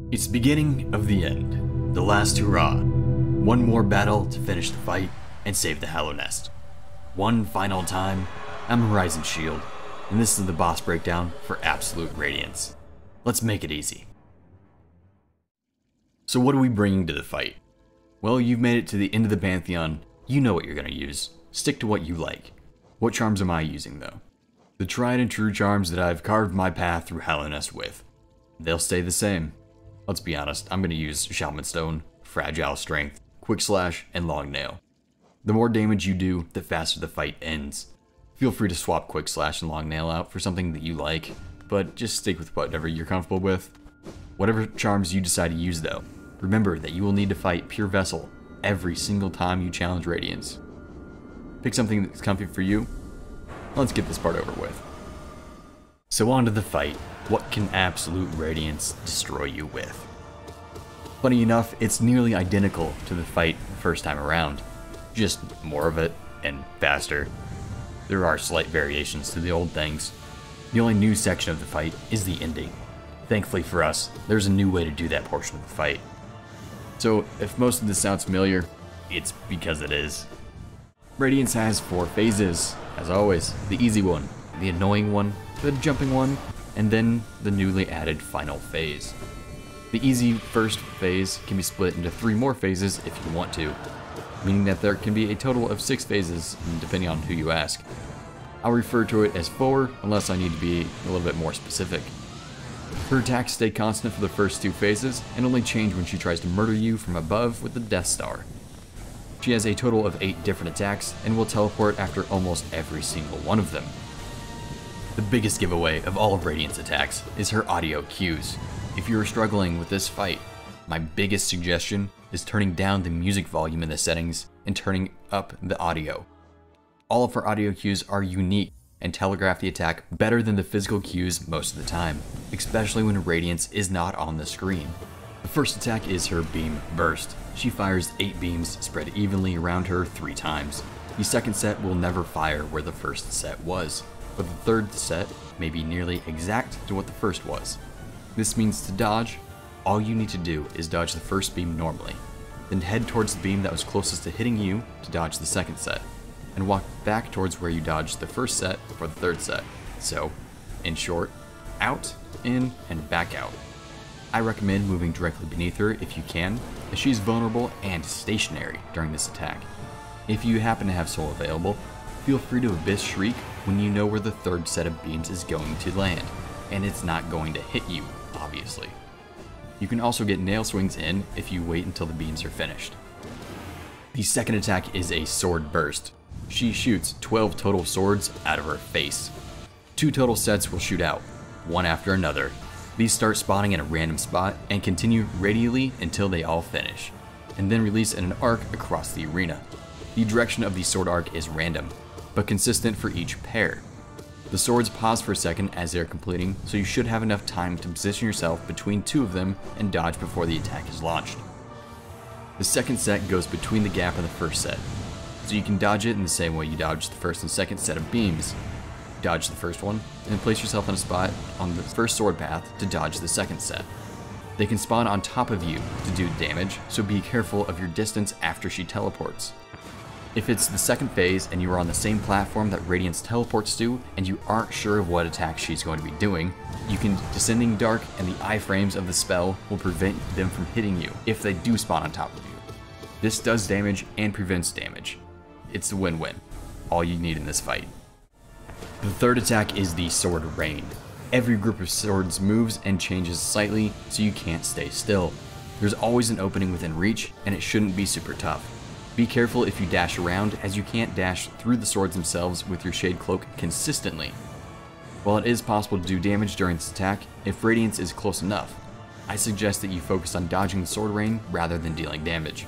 It's the beginning of the end, the last hurrah. One more battle to finish the fight and save the Hallow Nest. One final time, I'm Horizon Shield, and this is the boss breakdown for Absolute Radiance. Let's make it easy. So what are we bringing to the fight? Well, you've made it to the end of the Pantheon, you know what you're going to use. Stick to what you like. What charms am I using though? The tried and true charms that I've carved my path through Hallow Nest with. They'll stay the same. Let's be honest, I'm going to use Shaman Stone, Fragile Strength, Quick Slash, and Long Nail. The more damage you do, the faster the fight ends. Feel free to swap Quick Slash and Long Nail out for something that you like, but just stick with whatever you're comfortable with. Whatever charms you decide to use though, remember that you will need to fight Pure Vessel every single time you challenge Radiance. Pick something that's comfy for you. Let's get this part over with. So on to the fight. What can Absolute Radiance destroy you with? Funny enough, it's nearly identical to the fight the first time around. Just more of it, and faster. There are slight variations to the old things. The only new section of the fight is the ending. Thankfully for us, there's a new way to do that portion of the fight. So if most of this sounds familiar, it's because it is. Radiance has 4 phases, as always. The easy one, the annoying one, the jumping one, and then the newly added final phase. The easy first phase can be split into 3 more phases if you want to, meaning that there can be a total of 6 phases depending on who you ask. I'll refer to it as 4 unless I need to be a little bit more specific. Her attacks stay constant for the first 2 phases and only change when she tries to murder you from above with the Death Star. She has a total of 8 different attacks and will teleport after almost every single one of them. The biggest giveaway of all of Radiant's attacks is her audio cues. If you are struggling with this fight, my biggest suggestion is turning down the music volume in the settings and turning up the audio. All of her audio cues are unique and telegraph the attack better than the physical cues most of the time, especially when Radiance is not on the screen. The first attack is her Beam Burst. She fires 8 beams spread evenly around her 3 times. The second set will never fire where the first set was, but the third set may be nearly exact to what the first was. This means to dodge, all you need to do is dodge the first beam normally, then head towards the beam that was closest to hitting you to dodge the second set, and walk back towards where you dodged the first set for the third set. So, in short, out, in, and back out. I recommend moving directly beneath her if you can, as she's vulnerable and stationary during this attack. If you happen to have soul available, feel free to Abyss Shriek when you know where the third set of beams is going to land, and it's not going to hit you, obviously. You can also get Nail Swings in if you wait until the beams are finished. The second attack is a Sword Burst. She shoots 12 total swords out of her face. 2 total sets will shoot out, one after another. These start spawning in a random spot and continue radially until they all finish, and then release in an arc across the arena. The direction of the sword arc is random, but consistent for each pair. The swords pause for a second as they are completing, so you should have enough time to position yourself between 2 of them and dodge before the attack is launched. The second set goes between the gap of the first set, so you can dodge it in the same way you dodged the first and second set of beams. Dodge the first one, and place yourself in a spot on the first sword path to dodge the second set. They can spawn on top of you to do damage, so be careful of your distance after she teleports. If it's the second phase and you are on the same platform that Radiance teleports to and you aren't sure of what attack she's going to be doing, you can Descending Dark and the iframes of the spell will prevent them from hitting you if they do spawn on top of you. This does damage and prevents damage. It's a win-win. All you need in this fight. The third attack is the Sword Rain. Every group of swords moves and changes slightly, so you can't stay still. There's always an opening within reach, and it shouldn't be super tough. Be careful if you dash around, as you can't dash through the swords themselves with your Shade Cloak consistently. While it is possible to do damage during this attack, if Radiance is close enough, I suggest that you focus on dodging the Sword Rain rather than dealing damage.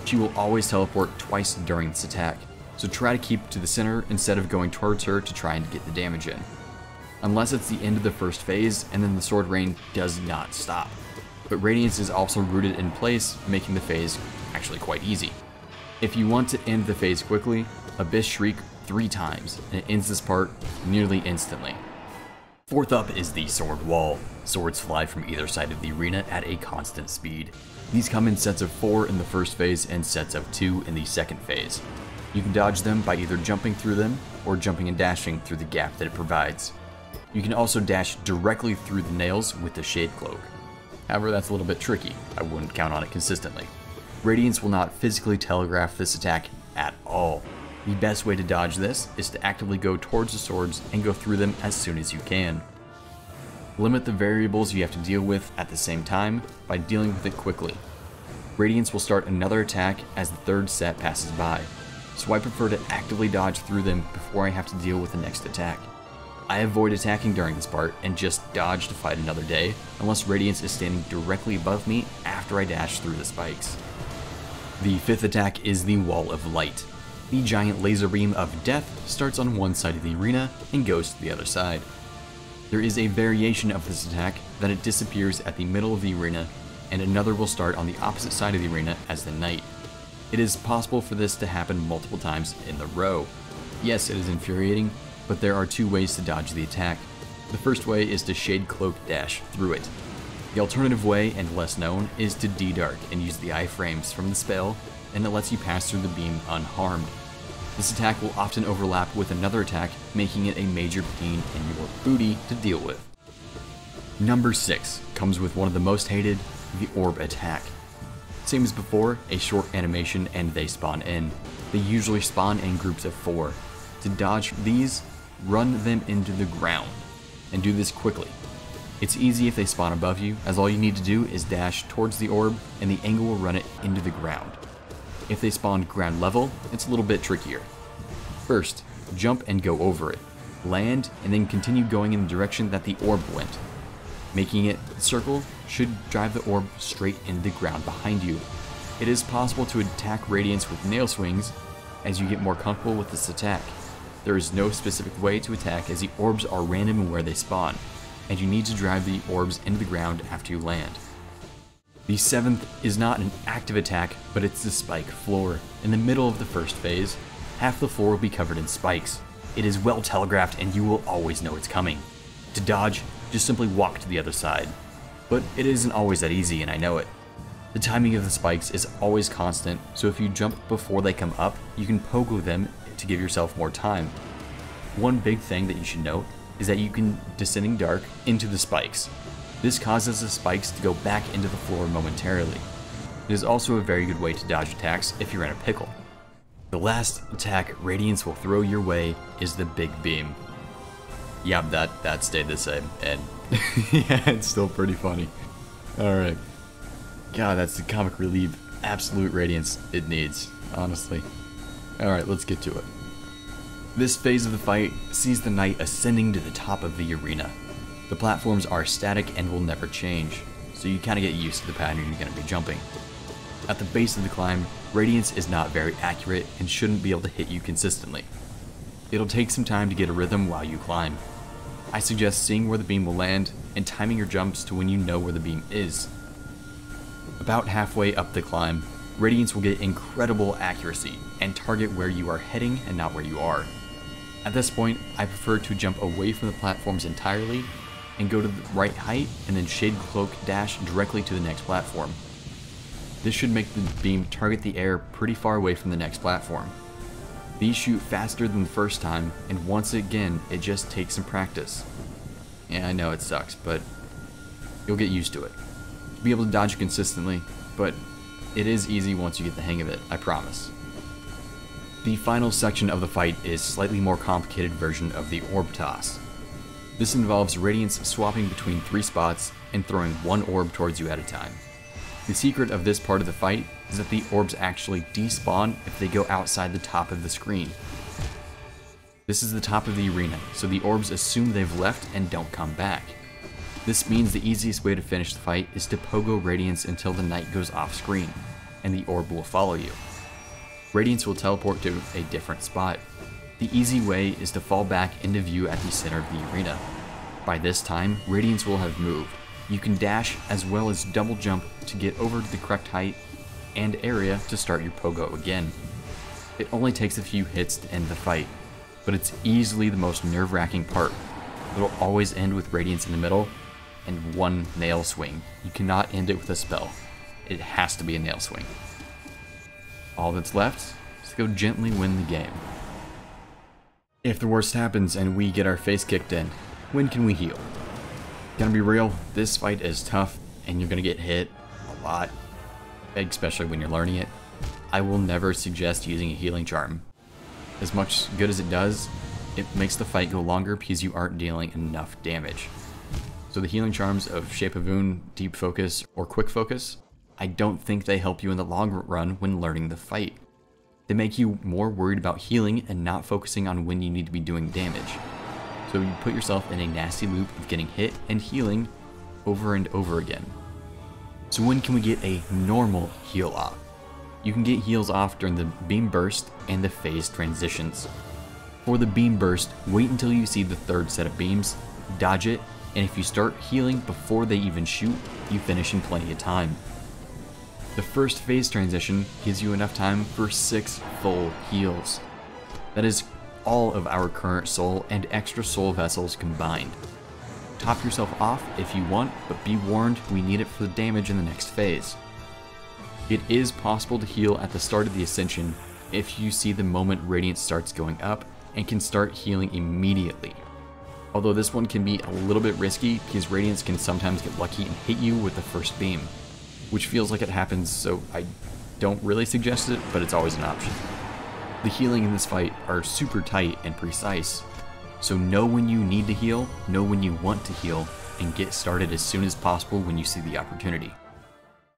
She will always teleport twice during this attack, so try to keep to the center instead of going towards her to try and get the damage in. Unless it's the end of the first phase, and then the Sword Rain does not stop. But Radiance is also rooted in place, making the phase actually quite easy. If you want to end the phase quickly, Abyss Shriek 3 times, and it ends this part nearly instantly. Fourth up is the sword wall. Swords fly from either side of the arena at a constant speed. These come in sets of 4 in the first phase and sets of 2 in the second phase. You can dodge them by either jumping through them or jumping and dashing through the gap that it provides. You can also dash directly through the nails with the Shade Cloak. However, that's a little bit tricky. I wouldn't count on it consistently. Radiance will not physically telegraph this attack at all. The best way to dodge this is to actively go towards the swords and go through them as soon as you can. Limit the variables you have to deal with at the same time by dealing with it quickly. Radiance will start another attack as the third set passes by, so I prefer to actively dodge through them before I have to deal with the next attack. I avoid attacking during this part and just dodge to fight another day unless Radiance is standing directly above me after I dash through the spikes. The fifth attack is the Wall of Light. The giant laser beam of death starts on one side of the arena and goes to the other side. There is a variation of this attack that it disappears at the middle of the arena, and another will start on the opposite side of the arena as the knight. It is possible for this to happen multiple times in a row. Yes, it is infuriating, but there are 2 ways to dodge the attack. The first way is to Shade Cloak dash through it. The alternative way, and less known, is to D-Dark and use the iframes from the spell, and it lets you pass through the beam unharmed. This attack will often overlap with another attack, making it a major pain in your booty to deal with. Number 6 comes with one of the most hated, the Orb attack. Same as before, a short animation and they spawn in. They usually spawn in groups of 4. To dodge these, run them into the ground, and do this quickly. It's easy if they spawn above you, as all you need to do is dash towards the orb and the angle will run it into the ground. If they spawn ground level, it's a little bit trickier. First, jump and go over it, land, and then continue going in the direction that the orb went. Making it circle should drive the orb straight into the ground behind you. It is possible to attack Radiance with nail swings as you get more comfortable with this attack. There is no specific way to attack as the orbs are random in where they spawn, and you need to drive the orbs into the ground after you land. The 7th is not an active attack, but it's the spike floor. In the middle of the first phase, half the floor will be covered in spikes. It is well telegraphed and you will always know it's coming. To dodge, just simply walk to the other side. But it isn't always that easy, and I know it. The timing of the spikes is always constant, so if you jump before they come up, you can pogo them to give yourself more time. One big thing that you should note is that you can Descending Dark into the spikes. This causes the spikes to go back into the floor momentarily. It is also a very good way to dodge attacks if you're in a pickle. The last attack Radiance will throw your way is the Big Beam. Yeah, that stayed the same, and yeah, it's still pretty funny. Alright. God, that's the comic relief Absolute Radiance it needs, honestly. Alright, let's get to it. This phase of the fight sees the knight ascending to the top of the arena. The platforms are static and will never change, so you kind of get used to the pattern you're going to be jumping. At the base of the climb, Radiance is not very accurate and shouldn't be able to hit you consistently. It'll take some time to get a rhythm while you climb. I suggest seeing where the beam will land and timing your jumps to when you know where the beam is. About halfway up the climb, Radiance will get incredible accuracy and target where you are heading and not where you are. At this point, I prefer to jump away from the platforms entirely and go to the right height and then Shade Cloak dash directly to the next platform. This should make the beam target the air pretty far away from the next platform. These shoot faster than the first time, and once again, it just takes some practice. Yeah, I know it sucks, but you'll get used to it. You'll be able to dodge consistently, but it is easy once you get the hang of it, I promise. The final section of the fight is a slightly more complicated version of the orb toss. This involves Radiance swapping between 3 spots and throwing 1 orb towards you at a time. The secret of this part of the fight is that the orbs actually despawn if they go outside the top of the screen. This is the top of the arena, so the orbs assume they've left and don't come back. This means the easiest way to finish the fight is to pogo Radiance until the knight goes off screen, and the orb will follow you. Radiance will teleport to a different spot. The easy way is to fall back into view at the center of the arena. By this time, Radiance will have moved. You can dash as well as double jump to get over to the correct height and area to start your pogo again. It only takes a few hits to end the fight, but it's easily the most nerve-wracking part. It'll always end with Radiance in the middle and one nail swing. You cannot end it with a spell. It has to be a nail swing. All that's left is to go gently win the game. If the worst happens and we get our face kicked in, when can we heal? Gonna be real, this fight is tough and you're gonna get hit a lot, especially when you're learning it. I will never suggest using a healing charm. As much good as it does, it makes the fight go longer because you aren't dealing enough damage. So the healing charms of Shape of Wound, Deep Focus, or Quick Focus, I don't think they help you in the long run when learning the fight. They make you more worried about healing and not focusing on when you need to be doing damage. So you put yourself in a nasty loop of getting hit and healing over and over again. So when can we get a normal heal off? You can get heals off during the beam burst and the phase transitions. For the beam burst, wait until you see the third set of beams, dodge it, and if you start healing before they even shoot, you finish in plenty of time. The first phase transition gives you enough time for 6 full heals. That is all of our current soul and extra soul vessels combined. Top yourself off if you want, but be warned, we need it for the damage in the next phase. It is possible to heal at the start of the ascension if you see the moment Radiance starts going up and can start healing immediately. Although this one can be a little bit risky because Radiance can sometimes get lucky and hit you with the first beam, which feels like it happens, so I don't really suggest it, but it's always an option. The healing in this fight are super tight and precise, so know when you need to heal, know when you want to heal, and get started as soon as possible when you see the opportunity.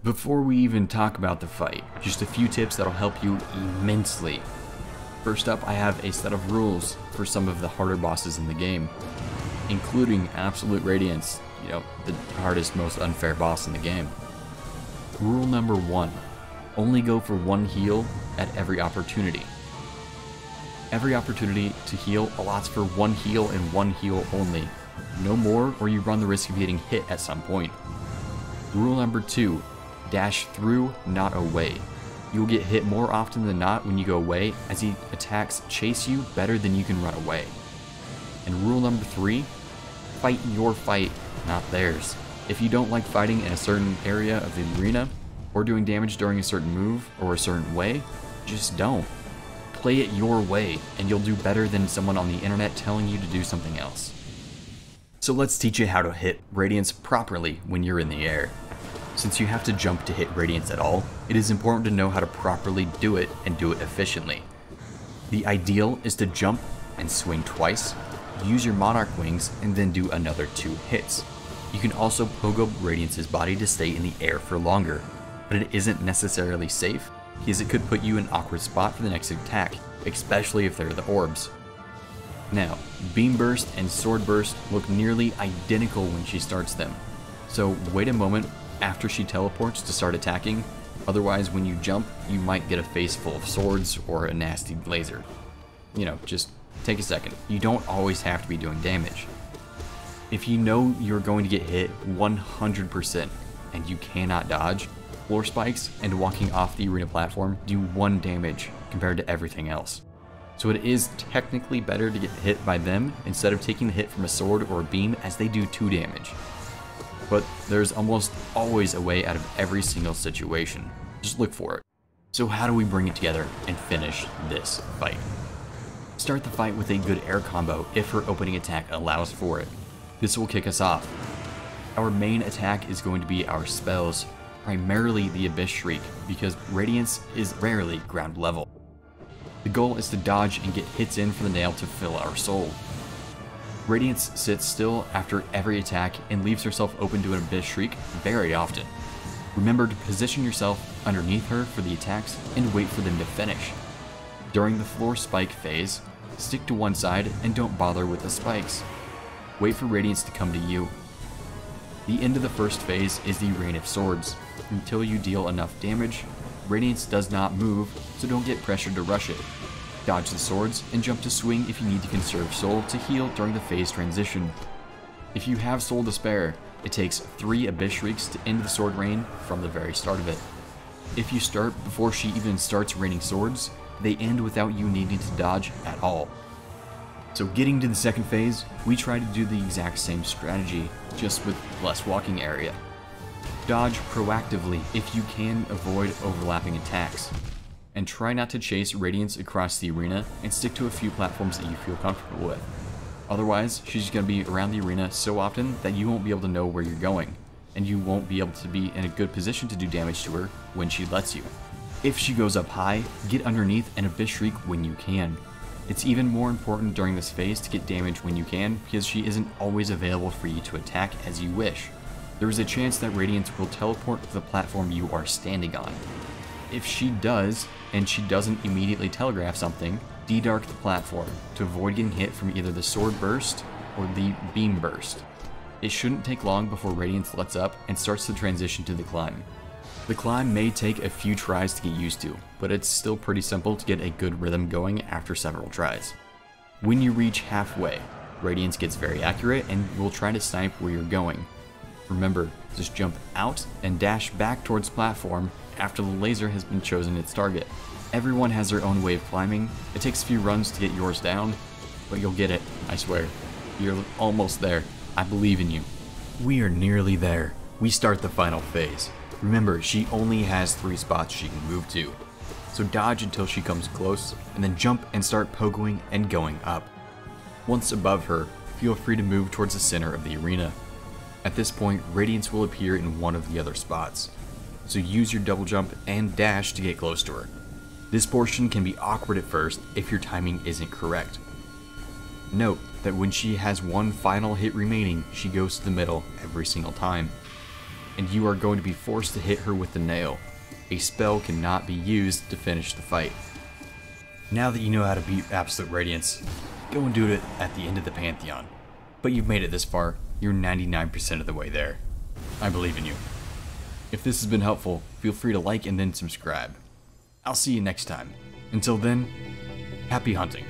Before we even talk about the fight, just a few tips that'll help you immensely. First up, I have a set of rules for some of the harder bosses in the game, including Absolute Radiance, the hardest, most unfair boss in the game. Rule number 1, only go for 1 heal at every opportunity. Every opportunity to heal allots for 1 heal and 1 heal only. No more, or you run the risk of getting hit at some point. Rule number 2, dash through, not away. You will get hit more often than not when you go away, as the attacks chase you better than you can run away. And rule number 3, fight your fight, not theirs. If you don't like fighting in a certain area of the arena, or doing damage during a certain move or a certain way, just don't. Play it your way, and you'll do better than someone on the internet telling you to do something else. So let's teach you how to hit Radiance properly when you're in the air. Since you have to jump to hit Radiance at all, it is important to know how to properly do it and do it efficiently. The ideal is to jump and swing twice, use your Monarch wings, and then do another 2 hits. You can also pogo Radiance's body to stay in the air for longer, but it isn't necessarily safe, because it could put you in an awkward spot for the next attack, especially if they're the orbs. Now, Beam Burst and Sword Burst look nearly identical when she starts them, so wait a moment after she teleports to start attacking, otherwise when you jump, you might get a face full of swords or a nasty laser. Just take a second. You don't always have to be doing damage. If you know you're going to get hit 100% and you cannot dodge, floor spikes and walking off the arena platform do 1 damage compared to everything else. So it is technically better to get hit by them instead of taking the hit from a sword or a beam, as they do 2 damage. But there's almost always a way out of every single situation. Just look for it. So how do we bring it together and finish this fight? Start the fight with a good air combo if her opening attack allows for it. This will kick us off. Our main attack is going to be our spells, primarily the Abyss Shriek, because Radiance is rarely ground level. The goal is to dodge and get hits in for the nail to fill our soul. Radiance sits still after every attack and leaves herself open to an Abyss Shriek very often. Remember to position yourself underneath her for the attacks and wait for them to finish. During the floor spike phase, stick to one side and don't bother with the spikes. Wait for Radiance to come to you. The end of the first phase is the Rain of Swords. Until you deal enough damage, Radiance does not move, so don't get pressured to rush it. Dodge the swords and jump to swing if you need to conserve soul to heal during the phase transition. If you have soul to spare, it takes 3 Abyss Shrieks to end the sword rain from the very start of it. If you start before she even starts raining swords, they end without you needing to dodge at all. So getting to the second phase, we try to do the exact same strategy, just with less walking area. Dodge proactively if you can avoid overlapping attacks, and try not to chase Radiance across the arena and stick to a few platforms that you feel comfortable with. Otherwise, she's going to be around the arena so often that you won't be able to know where you're going, and you won't be able to be in a good position to do damage to her when she lets you. If she goes up high, get underneath and Abyss Shriek when you can. It's even more important during this phase to get damage when you can, because she isn't always available for you to attack as you wish. There is a chance that Radiance will teleport to the platform you are standing on. If she does, and she doesn't immediately telegraph something, de-dark the platform to avoid getting hit from either the sword burst or the beam burst. It shouldn't take long before Radiance lets up and starts to transition to the climb. The climb may take a few tries to get used to, but it's still pretty simple to get a good rhythm going after several tries. When you reach halfway, Radiance gets very accurate and will try to snipe where you're going. Remember, just jump out and dash back towards the platform after the laser has been chosen its target. Everyone has their own way of climbing. It takes a few runs to get yours down, but you'll get it, I swear. You're almost there. I believe in you. We are nearly there. We start the final phase. Remember, she only has 3 spots she can move to. So dodge until she comes close, and then jump and start pogoing and going up. Once above her, feel free to move towards the center of the arena. At this point, Radiance will appear in one of the other spots. So use your double jump and dash to get close to her. This portion can be awkward at first if your timing isn't correct. Note that when she has one final hit remaining, she goes to the middle every single time, and you are going to be forced to hit her with the nail. A spell cannot be used to finish the fight. Now that you know how to beat Absolute Radiance, go and do it at the end of the Pantheon. But you've made it this far, you're 99% of the way there. I believe in you. If this has been helpful, feel free to like and then subscribe. I'll see you next time. Until then, happy hunting.